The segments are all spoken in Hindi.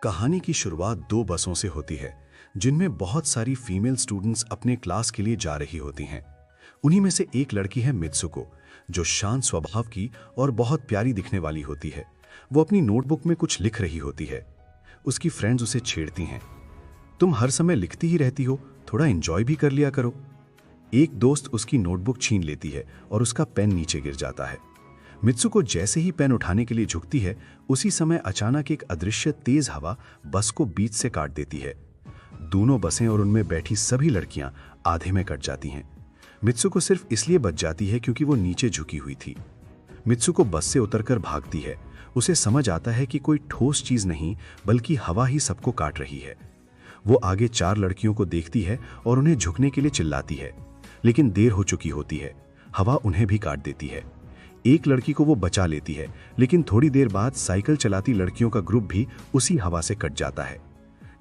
कहानी की शुरुआत दो बसों से होती है जिनमें बहुत सारी फीमेल स्टूडेंट्स अपने क्लास के लिए जा रही होती हैं। उन्हीं में से एक लड़की है मित्सुको, जो शांत स्वभाव की और बहुत प्यारी दिखने वाली होती है। वो अपनी नोटबुक में कुछ लिख रही होती है। उसकी फ्रेंड्स उसे छेड़ती हैं, तुम हर समय लिखती ही रहती हो, थोड़ा एंजॉय भी कर लिया करो। एक दोस्त उसकी नोटबुक छीन लेती है और उसका पेन नीचे गिर जाता है। मित्सुको जैसे ही पेन उठाने के लिए झुकती है, उसी समय अचानक एक अदृश्य तेज हवा बस को बीच से काट देती है। दोनों बसें और उनमें बैठी सभी लड़कियां आधे में कट जाती हैं। मित्सुको सिर्फ इसलिए बच जाती है क्योंकि वो नीचे झुकी हुई थी। मित्सुको बस से उतरकर भागती है। उसे समझ आता है कि कोई ठोस चीज नहीं बल्कि हवा ही सबको काट रही है। वो आगे चार लड़कियों को देखती है और उन्हें झुकने के लिए चिल्लाती है, लेकिन देर हो चुकी होती है। हवा उन्हें भी काट देती है। एक लड़की को वो बचा लेती है, लेकिन थोड़ी देर बाद साइकिल चलाती लड़कियों का ग्रुप भी उसी हवा से कट जाता है।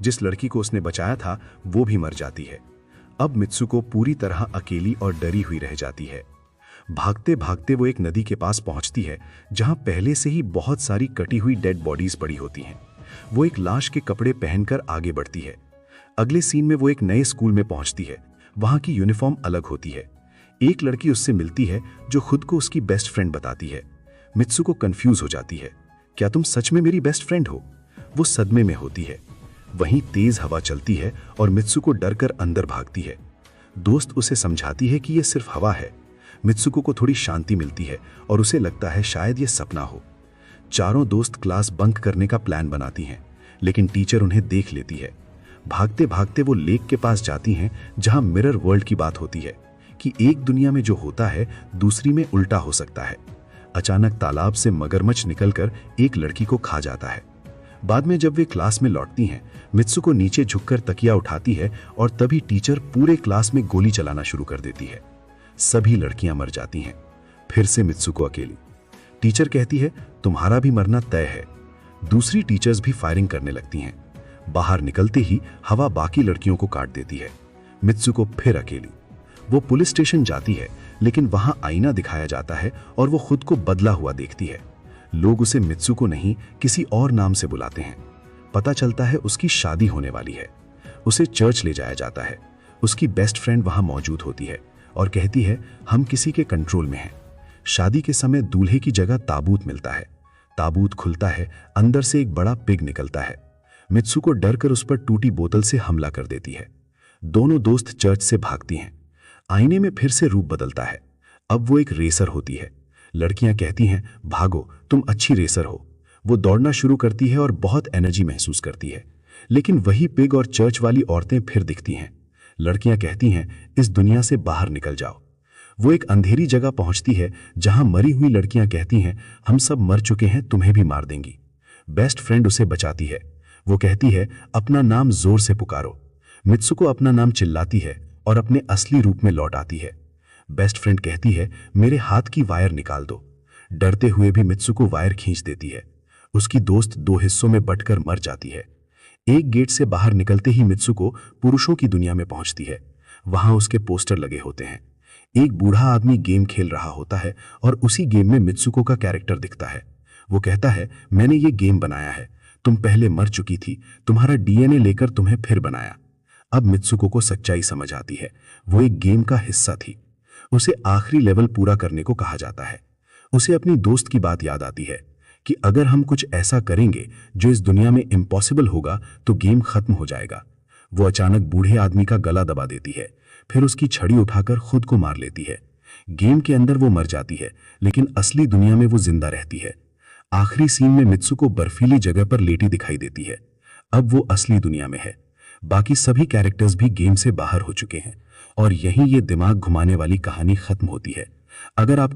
जिस लड़की को उसने बचाया था वो भी मर जाती है। अब मित्सुको पूरी तरह अकेली और डरी हुई रह जाती है। भागते भागते वो एक नदी के पास पहुंचती है जहां पहले से ही बहुत सारी कटी हुई डेड बॉडीज पड़ी होती हैं। वो एक लाश के कपड़े पहनकर आगे बढ़ती है। अगले सीन में वो एक नए स्कूल में पहुंचती है। वहां की यूनिफॉर्म अलग होती है। एक लड़की उससे मिलती है जो खुद को उसकी बेस्ट फ्रेंड बताती है। मित्सुको कंफ्यूज हो जाती है, क्या तुम सच में मेरी बेस्ट फ्रेंड हो? वो सदमे में होती है। वहीं तेज हवा चलती है और मित्सुको डर कर अंदर भागती है। दोस्त उसे समझाती है कि यह सिर्फ हवा है। मित्सुको को थोड़ी शांति मिलती है और उसे लगता है शायद यह सपना हो। चारों दोस्त क्लास बंक करने का प्लान बनाती हैं, लेकिन टीचर उन्हें देख लेती है। भागते भागते वो लेक के पास जाती हैं जहां मिरर वर्ल्ड की बात होती है कि एक दुनिया में जो होता है दूसरी में उल्टा हो सकता है। अचानक तालाब से मगरमच्छ निकलकर एक लड़की को खा जाता है। बाद में जब वे क्लास में लौटती हैं, मित्सुको नीचे झुककर तकिया उठाती है और तभी टीचर पूरे क्लास में गोली चलाना शुरू कर देती है। सभी लड़कियां मर जाती हैं। फिर से मित्सुको अकेली। टीचर कहती है, तुम्हारा भी मरना तय है। दूसरी टीचर्स भी फायरिंग करने लगती हैं। बाहर निकलते ही हवा बाकी लड़कियों को काट देती है। मित्सुको फिर अकेली। वो पुलिस स्टेशन जाती है, लेकिन वहां आईना दिखाया जाता है और वो खुद को बदला हुआ देखती है। लोग उसे मित्सुको नहीं किसी और नाम से बुलाते हैं। पता चलता है उसकी शादी होने वाली है। उसे चर्च ले जाया जाता है। उसकी बेस्ट फ्रेंड वहां मौजूद होती है और कहती है, हम किसी के कंट्रोल में हैं। शादी के समय दूल्हे की जगह ताबूत मिलता है। ताबूत खुलता है, अंदर से एक बड़ा पिग निकलता है। मित्सुको डरकर उस पर टूटी बोतल से हमला कर देती है। दोनों दोस्त चर्च से भागती हैं। आईने में फिर से रूप बदलता है। अब वो एक रेसर होती है। लड़कियां कहती हैं, भागो, तुम अच्छी रेसर हो। वो दौड़ना शुरू करती है और बहुत एनर्जी महसूस करती है, लेकिन वही पिग और चर्च वाली औरतें फिर दिखती हैं। लड़कियां कहती हैं, इस दुनिया से बाहर निकल जाओ। वो एक अंधेरी जगह पहुंचती है जहां मरी हुई लड़कियां कहती हैं, हम सब मर चुके हैं, तुम्हें भी मार देंगी। बेस्ट फ्रेंड उसे बचाती है। वो कहती है, अपना नाम जोर से पुकारो। मित्सुको अपना नाम चिल्लाती है और अपने असली रूप में लौट आती है। बेस्ट फ्रेंड कहती है, मेरे हाथ की वायर निकाल दो। डरते हुए भी मित्सुको वायर खींच देती है। उसकी दोस्त दो हिस्सों में बंटकर मर जाती है। एक गेट से बाहर निकलते ही मित्सुको पुरुषों की दुनिया में पहुंचती है। वहां उसके पोस्टर लगे होते हैं। एक बूढ़ा आदमी गेम खेल रहा होता है और उसी गेम में मित्सुको का कैरेक्टर दिखता है। वो कहता है, मैंने ये गेम बनाया है, तुम पहले मर चुकी थी, तुम्हारा डीएनए लेकर तुम्हें फिर बनाया। अब मित्सुको को सच्चाई समझ आती है, वो एक गेम का हिस्सा थी। उसे आखिरी लेवल पूरा करने को कहा जाता है। उसे अपनी दोस्त की बात याद आती है कि अगर हम कुछ ऐसा करेंगे जो इस दुनिया में इम्पॉसिबल होगा तो गेम खत्म हो जाएगा। वो अचानक बूढ़े आदमी का गला दबा देती है, फिर उसकी छड़ी उठाकर खुद को मार लेती है। गेम के अंदर वो मर जाती है, लेकिन असली दुनिया में वो जिंदा रहती है। आखिरी सीन में मित्सुको बर्फीली जगह पर लेटी दिखाई देती है। अब वो असली दुनिया में है। बाकी सभी कैरेक्टर्स भी गेम से बाहर हो चुके हैं और यहीं ये दिमाग घुमाने वाली कहानी खत्म होती है। अगर आप